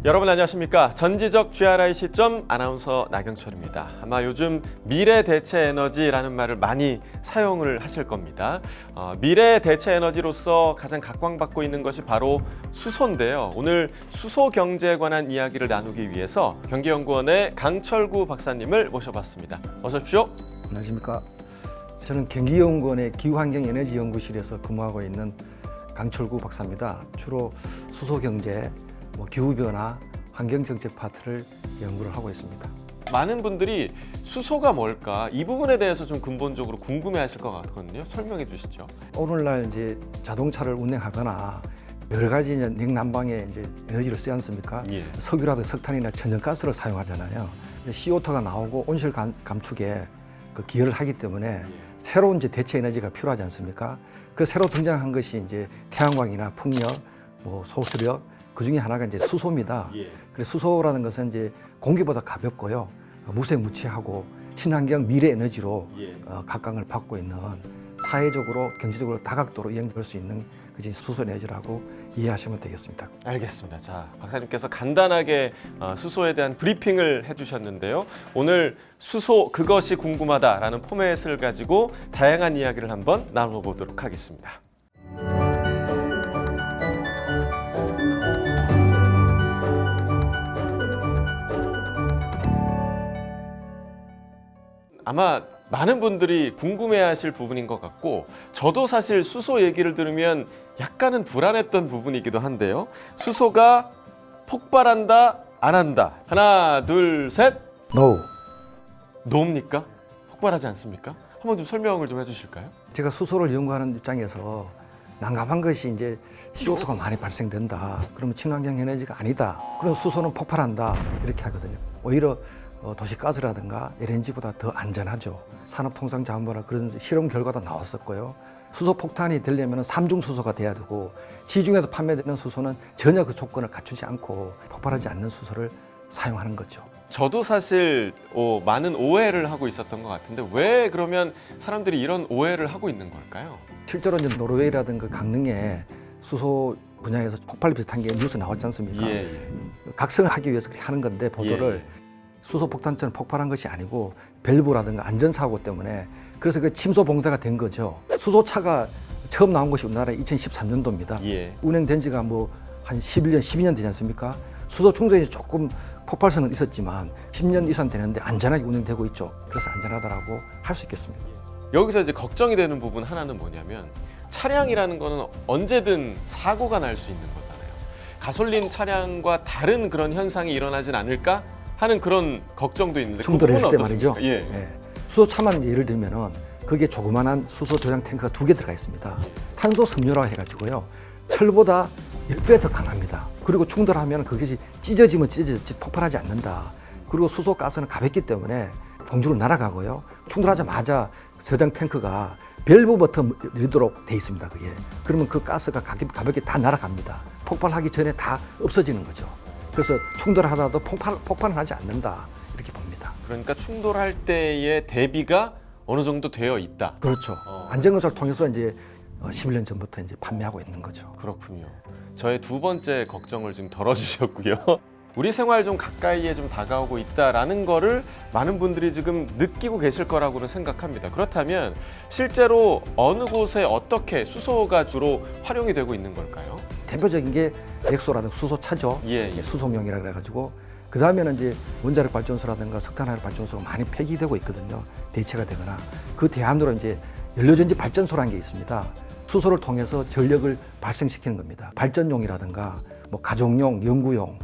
여러분 안녕하십니까? 전지적 GRI 시점 아나운서 나경철입니다. 아마 요즘 미래 대체 에너지라는 말을 많이 사용을 하실 겁니다. 미래 대체 에너지로서 가장 각광받고 있는 것이 바로 수소인데요. 오늘 수소 경제에 관한 이야기를 나누기 위해서 경기연구원의 강철구 박사님을 모셔봤습니다. 어서 오십시오. 안녕하십니까? 저는 경기연구원의 기후환경에너지연구실에서 근무하고 있는 강철구 박사입니다. 주로 수소 경제, 기후변화, 환경정책 파트를 연구를 하고 있습니다. 많은 분들이 수소가 뭘까 이 부분에 대해서 좀 근본적으로 궁금해하실 것 같거든요. 설명해 주시죠. 오늘날 이제 자동차를 운행하거나 여러 가지 냉난방에 이제 에너지를 쓰지 않습니까? 예. 석유라든가 석탄이나 천연가스를 사용하잖아요. CO2가 나오고 온실 감축에 기여를 하기 때문에 새로운 이제 대체 에너지가 필요하지 않습니까? 그 새로 등장한 것이 이제 태양광이나 풍력, 소수력 그 중에 하나가 이제 수소입니다. 예. 그래서 수소라는 것은 이제 공기보다 가볍고요, 무색무취하고 친환경 미래 에너지로 각광을 받고 있는 사회적으로 경제적으로 다각도로 이용될 수 있는 그것이 수소 에너지라고 이해하시면 되겠습니다. 알겠습니다. 자, 박사님께서 간단하게 수소에 대한 브리핑을 해주셨는데요. 오늘 수소 그것이 궁금하다라는 포맷을 가지고 다양한 이야기를 한번 나눠보도록 하겠습니다. 아마 많은 분들이 궁금해하실 부분인 것 같고 저도 사실 수소 얘기를 들으면 약간은 불안했던 부분이기도 한데요. 수소가 폭발한다, 안 한다. 하나, 둘, 셋. No. 노입니까? 폭발하지 않습니까? 한번 좀 설명을 좀 해주실까요? 제가 수소를 연구하는 입장에서 난감한 것이 이제 CO2가 많이 발생된다. 그러면 친환경 에너지가 아니다. 그럼 수소는 폭발한다. 이렇게 하거든요. 오히려 도시가스라든가 LNG보다 더 안전하죠. 산업통상자원부나 그런 실험 결과도 나왔었고요. 수소 폭탄이 되려면 3중 수소가 돼야 되고 시중에서 판매되는 수소는 전혀 그 조건을 갖추지 않고 폭발하지 않는 수소를 사용하는 거죠. 저도 사실 많은 오해를 하고 있었던 것 같은데 왜 그러면 사람들이 이런 오해를 하고 있는 걸까요? 실제로 이제 노르웨이라든가 강릉에 수소 분야에서 폭발 비슷한 게 뉴스 나왔지 않습니까? 각성을 하기 위해서 그렇게 하는 건데 보도를 수소 폭탄처럼 폭발한 것이 아니고 밸브라든가 안전사고 때문에 그래서 그 침소 봉쇄가 된 거죠. 수소차가 처음 나온 것이 우리나라에 2013년도입니다. 운행된 지가 한 11년, 12년 되지 않습니까? 수소 충전이 조금 폭발성은 있었지만 10년 이상 되는데 안전하게 운행되고 있죠. 그래서 안전하다라고 할 수 있겠습니다. 여기서 이제 걱정이 되는 부분 하나는 뭐냐면 차량이라는 거는 언제든 사고가 날 수 있는 거잖아요. 가솔린 차량과 다른 그런 현상이 일어나진 않을까 하는 그런 걱정도 있는데 충돌했을 때 말이죠. 예. 수소차만 예를 들면은 거기에 조그만한 수소 저장 탱크가 2개 들어가 있습니다. 탄소 섬유라고 해가지고요. 철보다 10배 더 강합니다. 그리고 충돌하면 그것이 찢어지면 찢어지지 폭발하지 않는다. 그리고 수소 가스는 가볍기 때문에 공중으로 날아가고요. 충돌하자마자 저장 탱크가 밸브 버튼 누르도록 돼 있습니다. 그게. 그러면 그 가스가 가볍게 다 날아갑니다. 폭발하기 전에 다 없어지는 거죠. 그래서 충돌하다도 폭발은 하지 않는다. 이렇게 봅니다. 그러니까 충돌할 때의 대비가 어느 정도 되어 있다. 그렇죠. 안전검사를 통해서 이제 11년 전부터 이제 판매하고 있는 거죠. 그렇군요. 저의 두 번째 걱정을 좀 덜어주셨고요. 우리 생활 좀 가까이에 좀 다가오고 있다라는 거를 많은 분들이 지금 느끼고 계실 거라고는 생각합니다. 그렇다면 실제로 어느 곳에 어떻게 수소가 주로 활용이 되고 있는 걸까요? 대표적인 게 엑소라든가 수소차죠. 수송용이라 그래가지고 그 다음에는 이제 원자력 발전소라든가 석탄화력 발전소가 많이 폐기되고 있거든요. 대체가 되거나 그 대안으로 이제 연료전지 발전소라는 게 있습니다. 수소를 통해서 전력을 발생시키는 겁니다. 발전용이라든가 가정용, 연구용,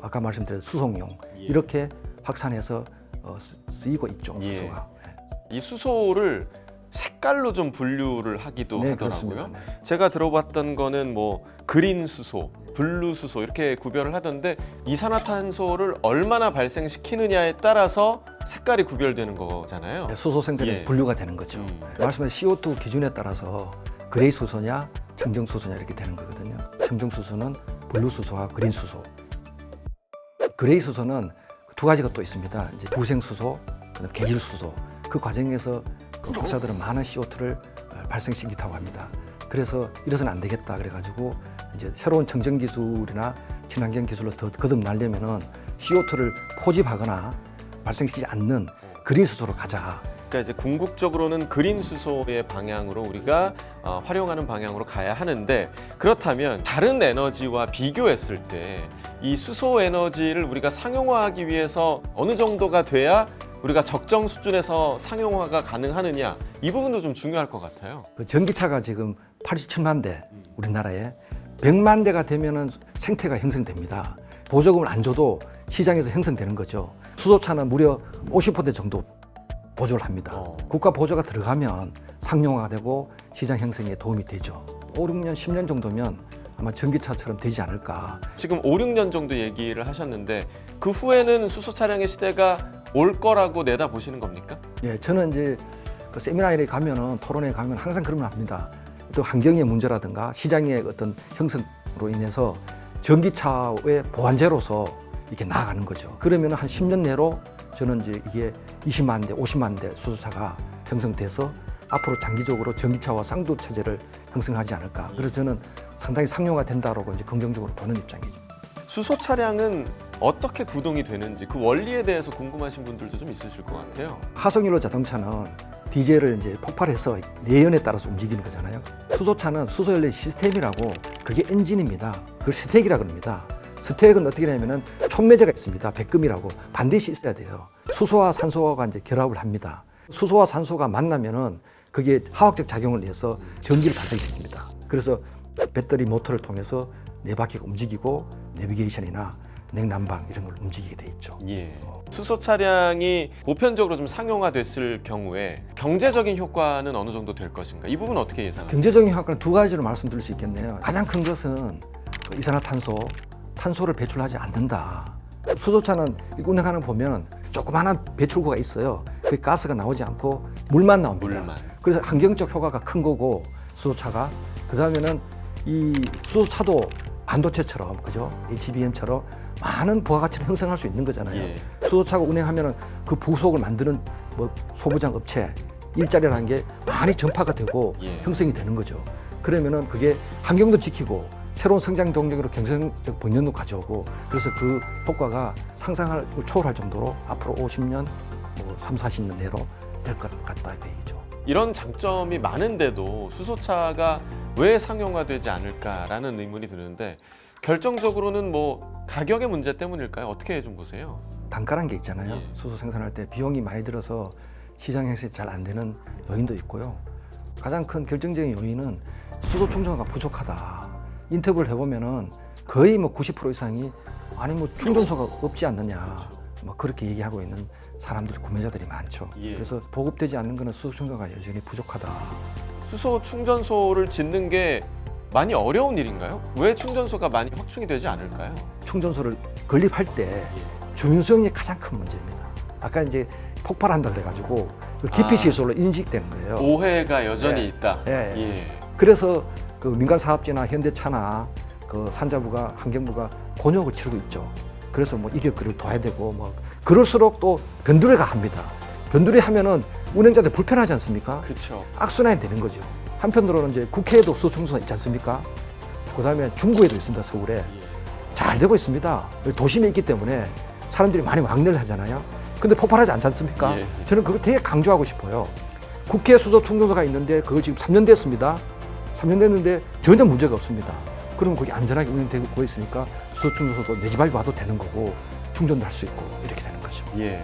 아까 말씀드린 수송용 이렇게 확산해서 쓰이고 있죠. 수소가. 이 수소를 색깔로 좀 분류를 하기도 하더라고요. 제가 들어봤던 거는 그린 수소, 블루 수소 이렇게 구별을 하던데 이산화탄소를 얼마나 발생시키느냐에 따라서 색깔이 구별되는 거잖아요. 수소 생산이 분류가 되는 거죠. 말씀하신 CO2 기준에 따라서 그레이 수소냐, 청정 수소냐 이렇게 되는 거거든요. 청정 수소는 블루 수소와 그린 수소. 그레이 수소는 두 가지가 또 있습니다. 이제 부생 수소, 계질 수소. 그 과정에서 국가들은 많은 CO2를 발생시키다고 합니다. 그래서 이래서는 안 되겠다 그래가지고 이제 새로운 청정 기술이나 친환경 기술로 더 거듭나려면은 CO2를 포집하거나 발생시키지 않는 그린 수소로 가자. 그러니까 이제 궁극적으로는 그린 수소의 방향으로 우리가 활용하는 방향으로 가야 하는데, 그렇다면 다른 에너지와 비교했을 때 이 수소 에너지를 우리가 상용화하기 위해서 어느 정도가 돼야 우리가 적정 수준에서 상용화가 가능하느냐, 이 부분도 좀 중요할 것 같아요. 그 전기차가 지금 87만 대 우리나라에 100만 대가 되면은 생태가 형성됩니다. 보조금을 안 줘도 시장에서 형성되는 거죠. 수소차는 무려 50% 정도 보조를 합니다. 국가 보조가 들어가면 상용화가 되고 시장 형성에 도움이 되죠. 5, 6년, 10년 정도면 아마 전기차처럼 되지 않을까. 지금 5, 6년 정도 얘기를 하셨는데 그 후에는 수소 차량의 시대가 올 거라고 내다보시는 겁니까? 예, 저는 이제 그 세미나에 가면은 토론에 가면 항상 그런 걸 합니다. 또 환경의 문제라든가 시장의 어떤 형성으로 인해서 전기차의 보완제로서 이렇게 나아가는 거죠. 그러면 한 10년 내로 저는 이제 이게 20만 대, 50만 대 수소차가 형성돼서 앞으로 장기적으로 전기차와 쌍두 체제를 형성하지 않을까. 그래서 저는 상당히 상용화 된다라고 이제 긍정적으로 보는 입장이죠. 수소 차량은 어떻게 구동이 되는지 그 원리에 대해서 궁금하신 분들도 좀 있으실 것 같아요. 화석연료 자동차는 디젤을 이제 폭발해서 내연에 따라서 움직이는 거잖아요. 수소차는 수소연료 시스템이라고 그게 엔진입니다. 그걸 스택이라 그럽니다. 스택은 어떻게 되냐면은 촉매제가 있습니다. 백금이라고 반드시 있어야 돼요. 수소와 산소가 이제 결합을 합니다. 수소와 산소가 만나면은 그게 화학적 작용을 해서 전기를 발생시킵니다. 그래서 배터리 모터를 통해서 네 바퀴가 움직이고 내비게이션이나 냉난방 이런 걸 움직이게 돼 있죠. 예. 수소 차량이 보편적으로 좀 상용화됐을 경우에 경제적인 효과는 어느 정도 될 것인가? 이 부분 어떻게 예상하세요? 경제적인 효과는 두 가지로 말씀드릴 수 있겠네요. 가장 큰 것은 탄소를 배출하지 않는다. 수소차는 운행하는 보면 조그마한 배출구가 있어요. 그 가스가 나오지 않고 물만 나옵니다. 물만. 그래서 환경적 효과가 큰 거고 수소차가 그 다음에는 이 수소차도 반도체처럼 그죠? HBM처럼 많은 부가가치를 형성할 수 있는 거잖아요. 예. 수소차가 운행하면은 그 부속을 만드는 뭐 소부장 업체 일자리라는 게 많이 전파가 되고 예. 형성이 되는 거죠. 그러면은 그게 환경도 지키고 새로운 성장 동력으로 경쟁적 번영도 가져오고 그래서 그 효과가 상상을 초월할 정도로 앞으로 50년, 뭐 3, 40년 내로 될 것 같다 그 얘기죠. 이런 장점이 많은데도 수소차가 왜 상용화되지 않을까라는 의문이 드는데 결정적으로는 뭐 가격의 문제 때문일까요? 어떻게 좀 보세요? 단가란 게 있잖아요. 예. 수소 생산할 때 비용이 많이 들어서 시장 형성이 잘 안 되는 요인도 있고요. 가장 큰 결정적인 요인은 수소 충전소가 부족하다. 인터뷰를 해보면은 거의 뭐 90% 이상이 아니 뭐 충전소가 없지 않느냐 뭐 그렇게 얘기하고 있는 사람들이 구매자들이 많죠. 예. 그래서 보급되지 않는 거는 수소 충전소가 여전히 부족하다. 수소 충전소를 짓는 게 많이 어려운 일인가요? 왜 충전소가 많이 확충이 되지 않을까요? 충전소를 건립할 때 주민 수용이 가장 큰 문제입니다. 아까 이제 폭발한다 그래가지고 그 기피 시설로 인식되는 거예요. 오해가 여전히 예. 있다. 예. 예. 그래서 그 민간 사업지나 현대차나 그 산자부가 환경부가 곤욕을 치르고 있죠. 그래서 뭐 이게 그를 둬야 되고 뭐 그럴수록 또 변두리가 합니다. 변두리 하면은 운행자들 불편하지 않습니까? 그렇죠. 악순환이 되는 거죠. 한편으로는 이제 국회에도 수소 충전소 있지 않습니까? 그다음에 중구에도 있습니다. 서울에 예. 잘 되고 있습니다. 도심에 있기 때문에 사람들이 많이 왕래를 하잖아요. 근데 폭발하지 않지 않습니까? 예. 저는 그거 되게 강조하고 싶어요. 국회 수소 충전소가 있는데 그거 지금 3년 됐습니다. 3년 됐는데 전혀 문제가 없습니다. 그럼 거기 안전하게 운행되고 있으니까 수소 충전소도 내 집 앞에 와도 되는 거고 충전도 할 수 있고 이렇게 되는 거죠. 예.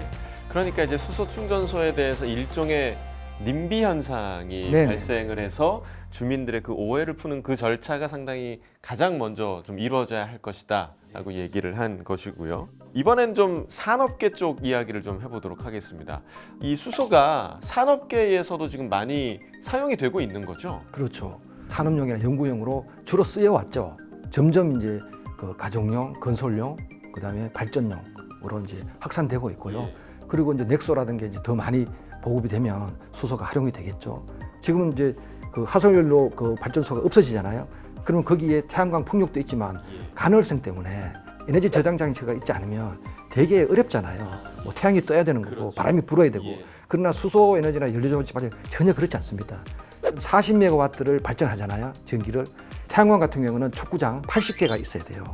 그러니까 이제 수소 충전소에 대해서 일종의 님비 현상이 네네. 발생을 해서 주민들의 그 오해를 푸는 그 절차가 상당히 가장 먼저 좀 이루어져야 할 것이다라고 얘기를 한 것이고요. 이번엔 좀 산업계 쪽 이야기를 좀 해보도록 하겠습니다. 이 수소가 산업계에서도 지금 많이 사용이 되고 있는 거죠? 그렇죠. 산업용이나 연구용으로 주로 쓰여왔죠. 점점 이제 그 가정용, 건설용, 그다음에 발전용으로 이제 확산되고 있고요. 예. 그리고 이제 넥소라든가 이제 더 많이 보급이 되면 수소가 활용이 되겠죠. 지금은 이제 그 화석연료 그 발전소가 없어지잖아요. 그러면 거기에 태양광 풍력도 있지만 간헐성 때문에 에너지 저장 장치가 있지 않으면 되게 어렵잖아요. 뭐 태양이 떠야 되는 거고 그렇죠. 바람이 불어야 되고. 예. 그러나 수소 에너지나 연료전지 발전 전혀 그렇지 않습니다. 40메가와트를 발전하잖아요. 전기를. 태양광 같은 경우는 축구장 80개가 있어야 돼요.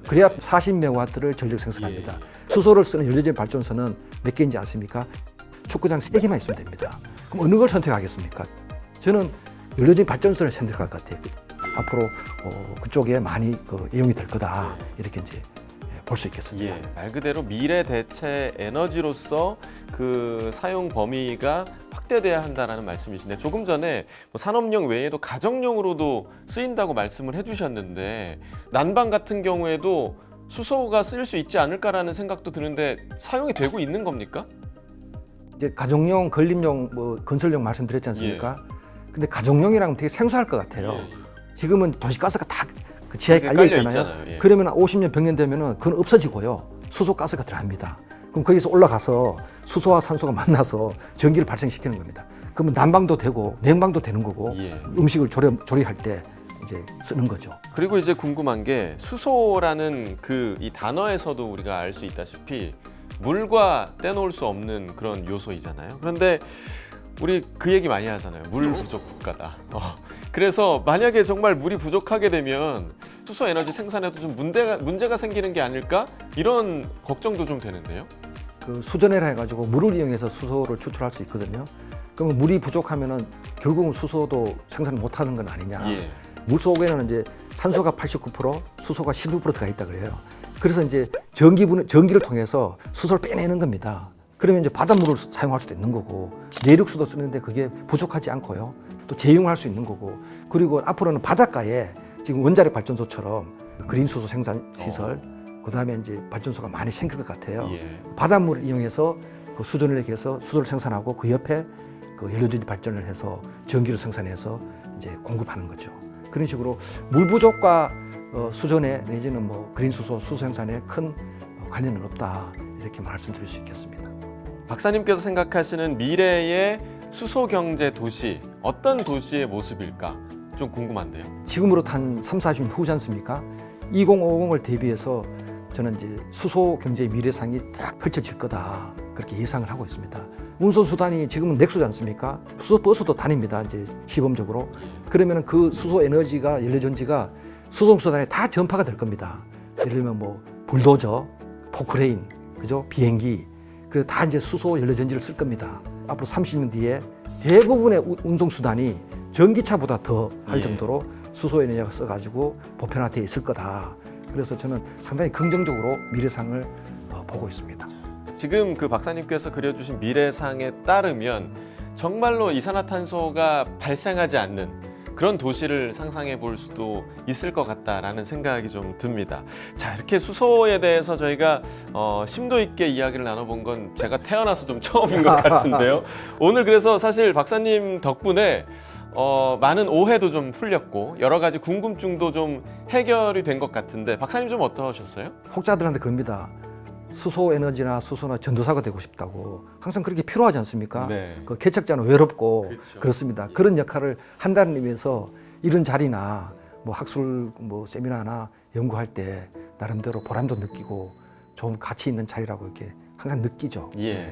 그래야 40메가와트를 전력 생산합니다. 수소를 쓰는 연료전지 발전소는 몇 개인지 아십니까? 축구장 3개만 있으면 됩니다. 그럼 어느 걸 선택하겠습니까? 저는 연료전지 발전소를 선택할 것 같아요. 앞으로 그쪽에 많이 이용이 될 거다 이렇게 이제 볼 수 있겠습니다. 예, 말 그대로 미래 대체 에너지로서 그 사용 범위가 확대돼야 한다라는 말씀이신데 조금 전에 뭐 산업용 외에도 가정용으로도 쓰인다고 말씀을 해주셨는데 난방 같은 경우에도 수소가 쓰일 수 있지 않을까라는 생각도 드는데 사용이 되고 있는 겁니까? 이제 가정용, 건립용, 뭐 건설용 말씀드렸지 않습니까? 근데 가정용이랑 되게 생소할 것 같아요. 지금은 도시가스가 다 그 지하에 깔려 있잖아요. 예. 그러면 50년, 100년 되면은 그건 없어지고요. 수소가스가 들어갑니다. 그럼 거기서 올라가서 수소와 산소가 만나서 전기를 발생시키는 겁니다. 그러면 난방도 되고 냉방도 되는 거고 예. 음식을 조리할 때 이제 쓰는 거죠. 그리고 이제 궁금한 게 수소라는 그 이 단어에서도 우리가 알 수 있다시피 물과 떼놓을 수 없는 그런 요소이잖아요. 그런데 우리 그 얘기 많이 하잖아요. 물 부족 국가다. 그래서 만약에 정말 물이 부족하게 되면 수소 에너지 생산에도 좀 문제가 생기는 게 아닐까? 이런 걱정도 좀 되는데요. 그 수전해라 해가지고 물을 이용해서 수소를 추출할 수 있거든요. 그러면 물이 부족하면은 결국은 수소도 생산을 못하는 건 아니냐. 예. 물 속에는 이제 산소가 89%, 수소가 16% 들어가 있다 그래요. 그래서 이제 전기를 통해서 수소를 빼내는 겁니다. 그러면 이제 바닷물을 사용할 수도 있는 거고 내륙수도 쓰는데 그게 부족하지 않고요. 또 재이용할 수 있는 거고 그리고 앞으로는 바닷가에 지금 원자력 발전소처럼 그린 수소 생산 시설 그다음에 이제 발전소가 많이 생길 것 같아요. 예. 바닷물을 이용해서 그 수전을 해서 수소를 생산하고 그 옆에 그 연료전지 발전을 해서 전기를 생산해서 이제 공급하는 거죠. 그런 식으로 물 부족과 수전에 내지는 뭐 그린 수소 생산에 큰 관련은 없다 이렇게 말씀드릴 수 있겠습니다. 박사님께서 생각하시는 미래의 수소 경제 도시 어떤 도시의 모습일까 좀 궁금한데요. 지금으로부터 한 3, 40년 후지 않습니까? 2050을 대비해서 저는 이제 수소 경제의 미래상이 딱 펼쳐질 거다 그렇게 예상을 하고 있습니다. 운송 수단이 지금은 넥소지 않습니까? 수소 버스도 다닙니다. 이제 시범적으로. 그러면 그 수소 에너지가 연료전지가 수송 수단에 다 전파가 될 겁니다. 예를 들면 뭐 불도저, 포크레인, 그죠? 비행기, 그리고 다 이제 수소 연료전지를 쓸 겁니다. 앞으로 30년 뒤에 대부분의 운송 수단이 전기차보다 더 할 정도로 수소 에너지가 써가지고 보편화되어 있을 거다. 그래서 저는 상당히 긍정적으로 미래상을 보고 있습니다. 지금 그 박사님께서 그려주신 미래상에 따르면 정말로 이산화탄소가 발생하지 않는 그런 도시를 상상해 볼 수도 있을 것 같다라는 생각이 좀 듭니다. 자, 이렇게 수소에 대해서 저희가 심도 있게 이야기를 나눠본 건 제가 태어나서 좀 처음인 것 같은데요. 오늘 그래서 사실 박사님 덕분에 많은 오해도 좀 풀렸고 여러 가지 궁금증도 좀 해결이 된 것 같은데 박사님 좀 어떠셨어요? 혹자들한테 그럽니다. 수소 에너지나 수소나 전도사가 되고 싶다고 항상 그렇게 필요하지 않습니까? 네. 그 개척자는 외롭고 그렇죠. 그렇습니다. 그런 역할을 한다는 의미에서 이런 자리나 뭐 학술 뭐 세미나나 연구할 때 나름대로 보람도 느끼고 좀 가치 있는 자리라고 이렇게 항상 느끼죠. 예.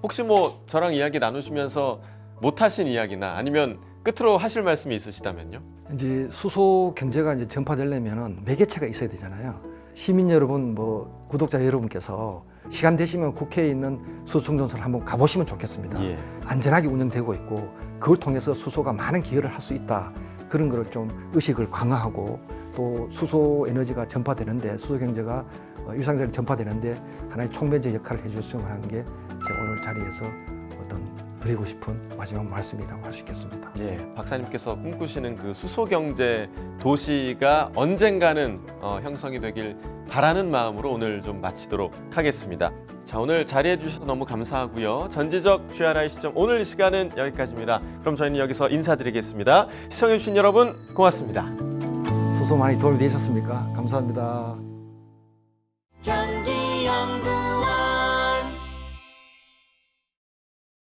혹시 뭐 저랑 이야기 나누시면서 못하신 이야기나 아니면 끝으로 하실 말씀이 있으시다면요? 이제 수소 경제가 이제 전파되려면은 매개체가 있어야 되잖아요. 시민 여러분, 뭐 구독자 여러분께서 시간 되시면 국회에 있는 수소 충전소를 한번 가보시면 좋겠습니다. 예. 안전하게 운영되고 있고 그걸 통해서 수소가 많은 기여를 할 수 있다. 그런 거를 좀 의식을 강화하고 또 수소 에너지가 전파되는데 수소 경제가 일상생활에 전파되는데 하나의 촉매제 역할을 해줬으면 하는 게 제가 오늘 자리에서 어떤 드리고 싶은 마지막 말씀이라고 할 수 있겠습니다. 예, 박사님께서 꿈꾸시는 그 수소 경제 도시가 언젠가는 형성이 되길 바라는 마음으로 오늘 좀 마치도록 하겠습니다. 자, 오늘 자리해 주셔서 너무 감사하고요. 전지적 GRI 시점 오늘 이 시간은 여기까지입니다. 그럼 저희는 여기서 인사드리겠습니다. 시청해 주신 여러분 고맙습니다. 수소 많이 도움이 되셨습니까? 감사합니다.